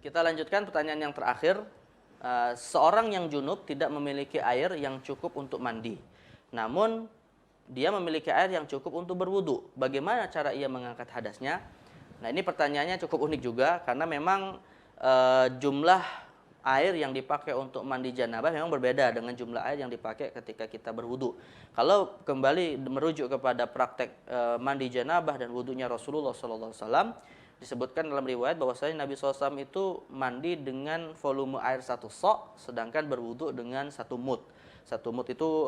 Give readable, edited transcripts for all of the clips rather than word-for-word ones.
Kita lanjutkan pertanyaan yang terakhir. Seorang yang junub tidak memiliki air yang cukup untuk mandi. Namun dia memiliki air yang cukup untuk berwudu. Bagaimana cara ia mengangkat hadasnya? Nah, ini pertanyaannya cukup unik juga karena memang jumlah air yang dipakai untuk mandi janabah memang berbeda dengan jumlah air yang dipakai ketika kita berwudu. Kalau kembali merujuk kepada praktek mandi janabah dan wudunya Rasulullah SAW, disebutkan dalam riwayat bahwasanya Nabi SAW itu mandi dengan volume air 1 sok, sedangkan berwudu dengan 1 mud. 1 mud itu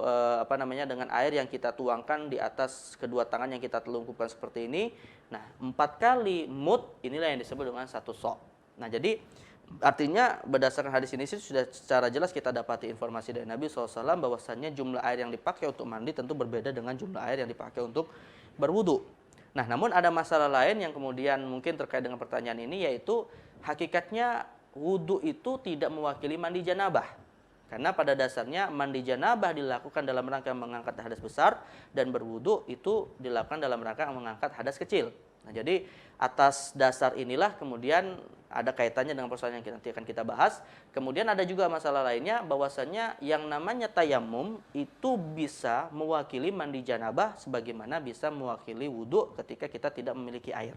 dengan air yang kita tuangkan di atas kedua tangan yang kita telungkupkan seperti ini. Nah, 4 kali mud inilah yang disebut dengan 1 sok. Nah, jadi artinya berdasarkan hadis ini sudah secara jelas kita dapati informasi dari Nabi SAW bahwasannya jumlah air yang dipakai untuk mandi tentu berbeda dengan jumlah air yang dipakai untuk berwudu. Nah, namun ada masalah lain yang kemudian mungkin terkait dengan pertanyaan ini, yaitu hakikatnya wudu itu tidak mewakili mandi janabah. Karena pada dasarnya mandi janabah dilakukan dalam rangka mengangkat hadas besar dan berwudu itu dilakukan dalam rangka mengangkat hadas kecil. Nah, jadi atas dasar inilah kemudian ada kaitannya dengan persoalan yang nanti akan kita bahas. Kemudian ada juga masalah lainnya bahwasannya yang namanya tayamum itu bisa mewakili mandi janabah sebagaimana bisa mewakili wudu ketika kita tidak memiliki air.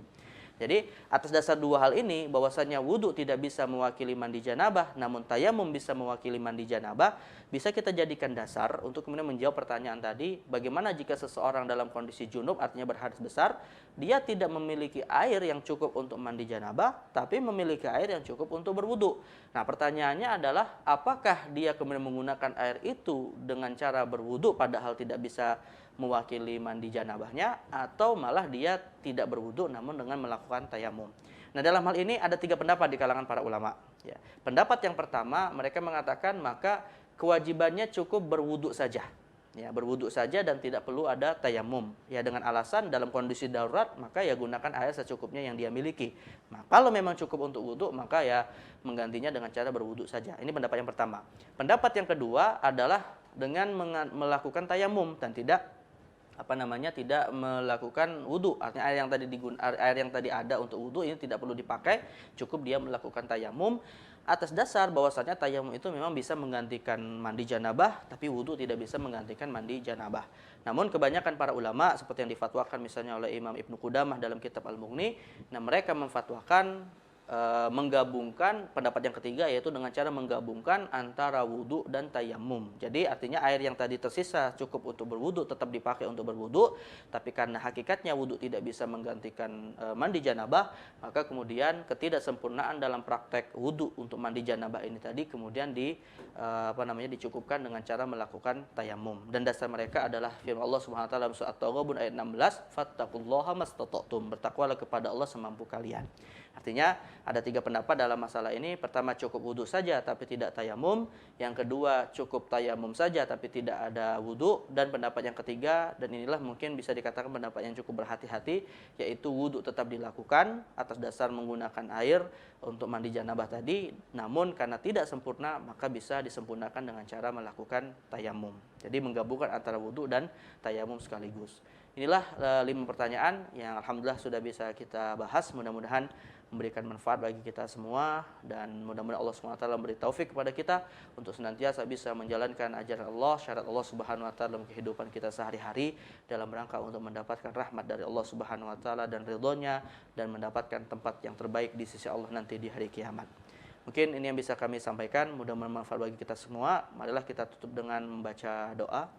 Jadi atas dasar dua hal ini bahwasannya wudu tidak bisa mewakili mandi janabah, namun tayamum bisa mewakili mandi janabah, bisa kita jadikan dasar untuk kemudian menjawab pertanyaan tadi, bagaimana jika seseorang dalam kondisi junub artinya berhadas besar, dia tidak memiliki air yang cukup untuk mandi janabah, tapi memiliki air yang cukup untuk berwudu. Nah, pertanyaannya adalah apakah dia kemudian menggunakan air itu dengan cara berwudu padahal tidak bisa mewakili mandi janabahnya, atau malah dia tidak berwudu namun dengan melakukan tayamum. Nah, dalam hal ini ada 3 pendapat di kalangan para ulama. Ya. Pendapat yang pertama, mereka mengatakan maka kewajibannya cukup berwudu saja. Ya, berwudu saja dan tidak perlu ada tayamum. Ya, dengan alasan dalam kondisi darurat maka ya gunakan air secukupnya yang dia miliki. Nah, kalau memang cukup untuk wudu maka ya menggantinya dengan cara berwudu saja. Ini pendapat yang pertama. Pendapat yang kedua adalah dengan melakukan tayamum dan tidak tidak melakukan wudu. Artinya air yang tadi ada untuk wudu ini tidak perlu dipakai, cukup dia melakukan tayamum atas dasar bahwasanya tayamum itu memang bisa menggantikan mandi janabah, tapi wudu tidak bisa menggantikan mandi janabah. Namun kebanyakan para ulama seperti yang difatwakan misalnya oleh Imam Ibnu Qudamah dalam kitab Al-Mughni, nah mereka memfatwakan menggabungkan pendapat yang ketiga, yaitu dengan cara menggabungkan antara wudu dan tayamum. Jadi artinya air yang tadi tersisa cukup untuk berwudu tetap dipakai untuk berwudu, tapi karena hakikatnya wudu tidak bisa menggantikan mandi janabah, maka kemudian ketidaksempurnaan dalam praktek wudu untuk mandi janabah ini tadi kemudian dicukupkan dengan cara melakukan tayamum. Dan dasar mereka adalah firman Allah Subhanahu wa taala dalam surat At-Taghabun ayat 16, fattaqullaha mastata'tum, bertakwalah kepada Allah semampu kalian. Artinya ada 3 pendapat dalam masalah ini. Pertama, cukup wudu saja tapi tidak tayamum. Yang kedua, cukup tayamum saja tapi tidak ada wudu. Dan pendapat yang ketiga, dan inilah mungkin bisa dikatakan pendapat yang cukup berhati-hati, yaitu wudu tetap dilakukan atas dasar menggunakan air untuk mandi janabah tadi. Namun karena tidak sempurna maka bisa disempurnakan dengan cara melakukan tayamum. Jadi menggabungkan antara wudu dan tayamum sekaligus. Inilah 5 pertanyaan yang alhamdulillah sudah bisa kita bahas. Mudah-mudahan memberikan manfaat bagi kita semua, dan mudah-mudahan Allah SWT memberi taufik kepada kita untuk senantiasa bisa menjalankan ajaran Allah, syariat Allah Subhanahu wa taala dalam kehidupan kita sehari-hari dalam rangka untuk mendapatkan rahmat dari Allah Subhanahu wa taala dan ridhonya, dan mendapatkan tempat yang terbaik di sisi Allah nanti di hari kiamat. Mungkin ini yang bisa kami sampaikan, mudah-mudahan bermanfaat bagi kita semua. Marilah kita tutup dengan membaca doa.